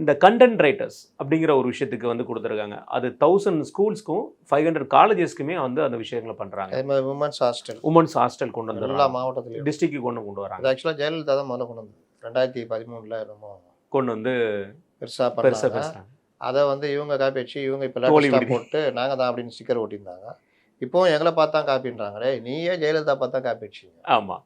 இந்த content writers அப்படிங்கிற ஒரு விஷயத்துக்கு வந்து கொடுத்துருக்காங்க. அது 1000 ஸ்கூல்ஸ்க்கும் 500 காலேஜஸ்க்குமே வந்து அந்த விஷயங்களை பண்ணுறாங்க. அதே மாதிரி உமன்ஸ் ஹாஸ்டல் உமன்ஸ் ஹாஸ்டல் கொண்டு எல்லா வந்துடுறாங்க, மாவட்டத்திலையும். டிஸ்ட்ரிக்ட்டுக்கு கொண்டு வராங்க. அது ஆக்சுவலாக ஜெயலலிதா தான் முதல்ல கொண்டு வந்தது. 2013 என்னமோ கொண்டு வந்து பெருசாக பெருசாக பண்ணாங்க. பேசுகிறாங்க. அதை வந்து இவங்க காப்பி அடிச்சு இவங்க இப்போ தோழி லேட்டஸ்ட்டாக விடுதி. போட்டு நாங்கள் தான் அப்படின்னு ஸ்டிக்கர் ஒட்டியிருந்தாங்க. இப்போவும் எங்களை பார்த்து தான் காப்பின்றாங்க. டேய் நீயே ஜெயலலிதா பார்த்து தான் காப்பி அடிச்சீங்க. ஆமாம்,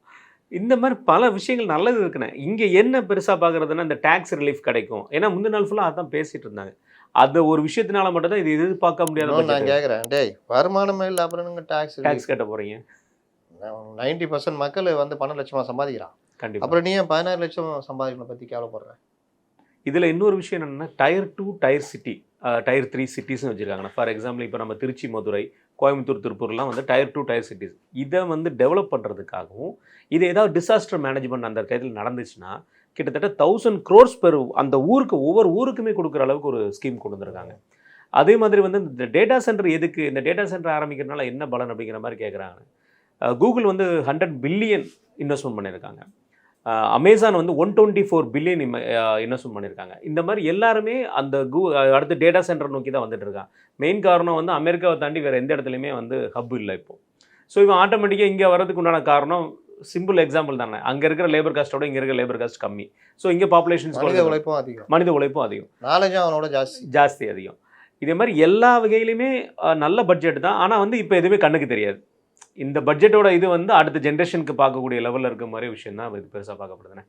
இந்த மாதிரி பல விஷயங்கள் நல்லது இருக்குண்ணே. இங்கே என்ன பெருசாக பார்க்குறதுன்னா இந்த டேக்ஸ் ரிலீஃப் கிடைக்கும். ஏன்னா முந்தின நாள் ஃபுல்லாக அதான் பேசிகிட்டு இருந்தாங்க. அந்த ஒரு விஷயத்தினால மட்டும் தான் இது எதிர்பார்க்க முடியாத இன்னொன்று நான் பட்ஜெட். கேட்குறேன், டேய் வருமானமே இல்லை அப்புறம் நீங்கள் டேக்ஸ் டேக்ஸ் கட்ட போகிறீங்க 90% மக்கள் வந்து 12 லட்சமாக சம்பாதிக்கிறான். கண்டிப்பாக. அப்புறம் நீ ஏன் 16 லட்சம் சம்பாதிக்கணும் பற்றி கேவலப்படுறேன்? இதில் இன்னொரு விஷயம் என்னென்னா டயர் 2 டயர் சிட்டி, டயர் 3 சிட்டிஸ்னு வச்சுருக்காங்க. ஃபார் எக்ஸாம்பிள் இப்போ நம்ம திருச்சி, மதுரை, கோயம்புத்தூர், திருப்பூர்லாம் வந்து டயர் 2 டயர் சிட்டிஸ். இதை வந்து டெவலப் பண்ணுறதுக்காகவும் இது ஏதாவது டிசாஸ்டர் மேனேஜ்மெண்ட் அந்த கையில் நடந்துச்சுன்னா கிட்டத்தட்ட 1000 crores பெர் அந்த ஊருக்கு ஒவ்வொரு ஊருக்குமே கொடுக்குற அளவுக்கு ஒரு ஸ்கீம் கொண்டு வந்திருக்காங்க. அதே மாதிரி வந்து இந்த டேட்டா சென்டர் எதுக்கு, இந்த டேட்டா சென்டர் ஆரம்பிக்கிறதுனால என்ன பலன் அப்படிங்கிற மாதிரி கேட்குறாங்க. கூகுள் வந்து 100 பில்லியன் இன்வெஸ்ட்மெண்ட் பண்ணியிருக்காங்க. அமேசான் வந்து 124 பில்லியன் இன்வெஸ்ட்மெண்ட் பண்ணியிருக்காங்க. இந்த மாதிரி எல்லாருமே அந்த அடுத்து டேட்டா சென்டர் நோக்கி தான் வந்துட்டு இருக்காங்க. மெயின் காரணம் வந்து அமெரிக்காவை தாண்டி வேறு எந்த இடத்துலையுமே வந்து ஹப் இல்லை இப்போது. ஸோ இவன் ஆட்டோமேட்டிக்காக இங்கே வர்றதுக்கு உண்டான காரணம் சிம்பிள் எக்ஸாம்பிள் தானே. அங்கே இருக்கிற லேபர் காஸ்ட்டோட இங்கே இருக்கிற லேபர் காஸ்ட் கம்மி. ஸோ இங்கே பாப்புலேஷன்ஸ் மனித உழைப்பும் அதிகம். மனித உழைப்பும் அதிகம், நாலேஜும் அவனோட ஜாஸ்தி அதிகம். இதே மாதிரி எல்லா வகையிலுமே நல்ல பட்ஜெட் தான். ஆனால் வந்து இப்போ எதுவுமே கண்ணுக்கு தெரியாது. இந்த பட்ஜெட்டோட இது வந்து அடுத்த ஜென்ரேஷனுக்கு பார்க்கக்கூடிய லெவலில் இருக்க மாதிரி விஷயம் தான் இது பெருசாக பார்க்கப்படுதுண்ணே.